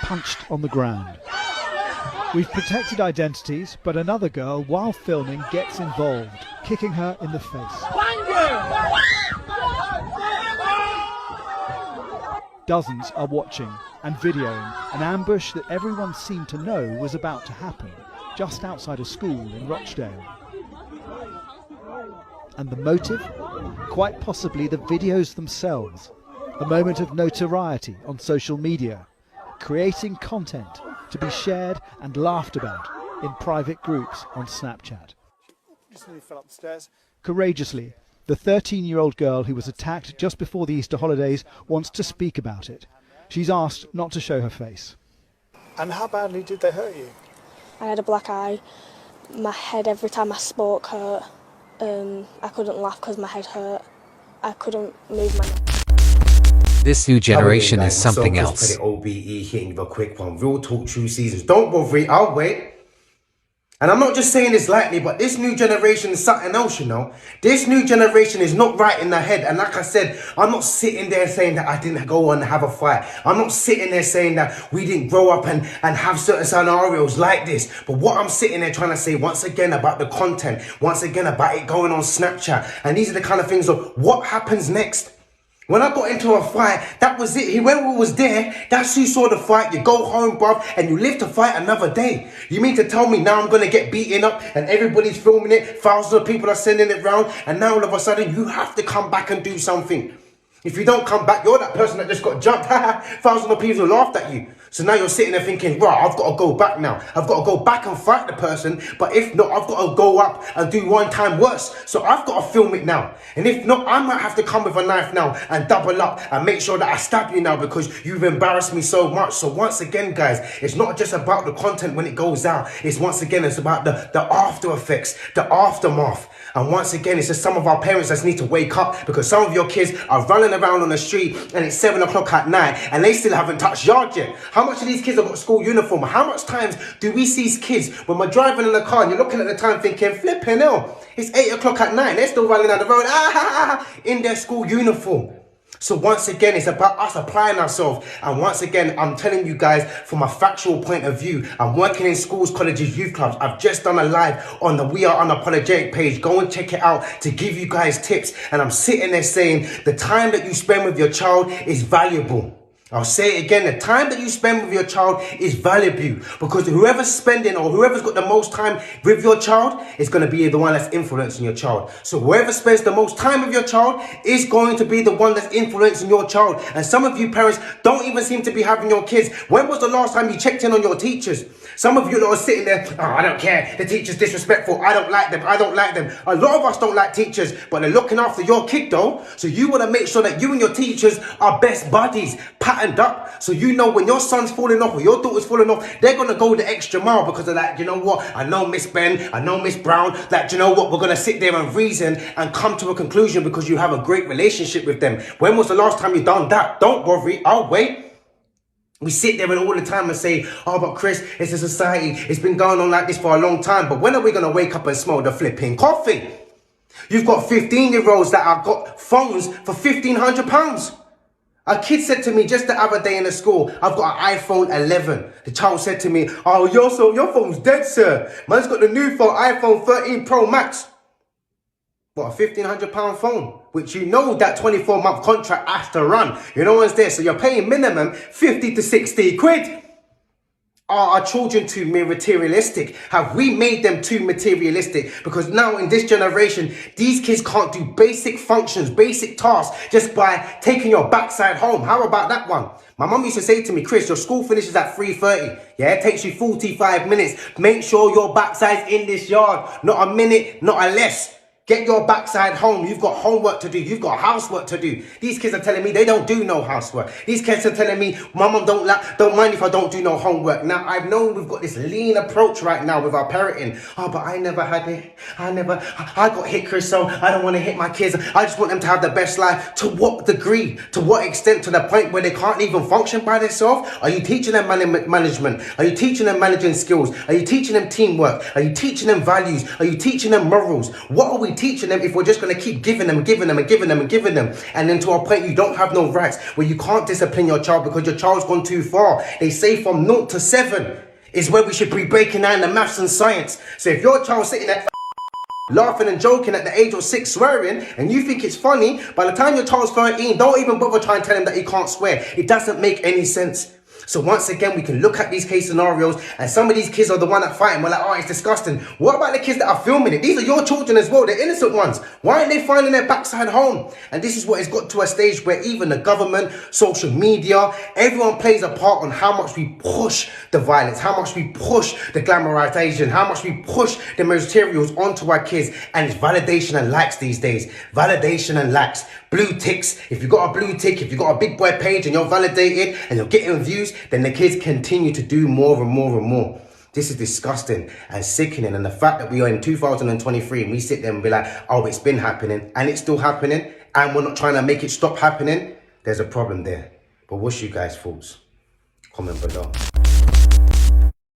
punched on the ground. We've protected identities, but another girl, while filming, gets involved, kicking her in the face. Dozens are watching and videoing an ambush that everyone seemed to know was about to happen, just outside a school in Rochdale. And the motive? Quite possibly the videos themselves. A moment of notoriety on social media, creating content to be shared and laughed about in private groups on Snapchat. Just nearly fell up the stairs. Courageously, the 13-year-old girl who was attacked just before the Easter holidays wants to speak about it. She's asked not to show her face. And how badly did they hurt you? I had a black eye. My head, every time I spoke, hurt. I couldn't laugh because my head hurt. I couldn't move my neck. This new generation is something else. OBE hitting the quick one. Real talk, true seasons. Don't worry, I'll wait. And I'm not just saying this lightly, but this new generation is something else, you know. This new generation is not right in the head. And like I said, I'm not sitting there saying that I didn't go on and have a fight. I'm not sitting there saying that we didn't grow up and have certain scenarios like this. But what I'm sitting there trying to say once again about the content, once again about it going on Snapchat. And these are the kind of things of what happens next. When I got into a fight, that was it. Whoever was there, that's who saw the fight. You go home, bruv, and you live to fight another day. You mean to tell me now I'm going to get beaten up and everybody's filming it, thousands of people are sending it round, and now all of a sudden you have to come back and do something. If you don't come back, you're that person that just got jumped. Thousands of people laughed at you. So now you're sitting there thinking, right, I've got to go back now. I've got to go back and fight the person. But if not, I've got to go up and do one time worse. So I've got to film it now. And if not, I might have to come with a knife now and double up and make sure that I stab you now because you've embarrassed me so much. So once again, guys, it's not just about the content when it goes out. It's once again, it's about the after effects, the aftermath. And once again, it's just some of our parents that need to wake up because some of your kids are running around on the street and it's 7 o'clock at night and they still haven't touched yard yet. How much of these kids have got school uniform? How much times do we see these kids when we're driving in the car and you're looking at the time thinking, flipping hell, it's 8 o'clock at night. They're still running down the road in their school uniform. So once again, it's about us applying ourselves. And once again, I'm telling you guys from a factual point of view, I'm working in schools, colleges, youth clubs. I've just done a live on the We Are Unapologetic page. Go and check it out to give you guys tips. And I'm sitting there saying the time that you spend with your child is valuable. I'll say it again, the time that you spend with your child is valuable because whoever's spending or whoever's got the most time with your child is going to be the one that's influencing your child. So whoever spends the most time with your child is going to be the one that's influencing your child. And some of you parents don't even seem to be having your kids. When was the last time you checked in on your teachers? Some of you that are sitting there, oh, I don't care, the teacher's disrespectful, I don't like them, I don't like them. A lot of us don't like teachers, but they're looking after your kid though. So you want to make sure that you and your teachers are best buddies, patterned up. So you know when your son's falling off or your daughter's falling off, they're going to go the extra mile because they're like, you know what, I know Miss Ben, I know Miss Brown, like, you know what, we're going to sit there and reason and come to a conclusion because you have a great relationship with them. When was the last time you done that? Don't worry, I'll wait. We sit there and all the time and say, oh, but Chris, it's a society. It's been going on like this for a long time. But when are we going to wake up and smell the flipping coffee? You've got 15-year-olds that have got phones for £1,500. A kid said to me just the other day in the school, I've got an iPhone 11. The child said to me, oh, your phone's dead, sir. Man's got the new phone, iPhone 13 Pro Max. What, a £1,500 phone? Which you know that 24-month contract has to run. You know what's there? So you're paying minimum 50 to 60 quid. Are our children too materialistic? Have we made them too materialistic? Because now in this generation, these kids can't do basic functions, basic tasks just by taking your backside home. How about that one? My mum used to say to me, Chris, your school finishes at 3:30. Yeah, it takes you 45 minutes. Make sure your backside's in this yard. Not a minute, not a less. Get your backside home. You've got homework to do. You've got housework to do. These kids are telling me they don't do no housework. These kids are telling me, Mama, don't mind if I don't do no homework. Now, I've known we've got this lean approach right now with our parenting. Oh, but I never had it. I got hit, Chris, so I don't want to hit my kids. I just want them to have the best life. To what degree? To what extent? To the point where they can't even function by themselves? Are you teaching them management? Are you teaching them managing skills? Are you teaching them teamwork? Are you teaching them values? Are you teaching them morals? What are we teaching them if we're just going to keep giving them? And then to a point you don't have no rights, where you can't discipline your child because your child's gone too far. They say from 0 to 7 is where we should be breaking down the maths and science. So if your child's sitting there laughing and joking at the age of 6 swearing, and you think it's funny, by the time your child's 13, don't even bother trying to tell him that he can't swear. It doesn't make any sense. So once again, we can look at these case scenarios, and some of these kids are the one that fight, and we're like, oh, it's disgusting. What about the kids that are filming it? These are your children as well, the innocent ones. Why aren't they finding their backside home? And this is what has got to a stage where even the government, social media, everyone plays a part on how much we push the violence, how much we push the glamorization, how much we push the materials onto our kids. And it's validation and likes these days. Validation and likes. Blue ticks. If you got a blue tick, if you got a big boy page and you're validated and you're getting views, then the kids continue to do more and more and more. This is disgusting and sickening. And the fact that we are in 2023 and we sit there and be like, oh, it's been happening and it's still happening and we're not trying to make it stop happening, there's a problem there. But what's you guys' thoughts? Comment below.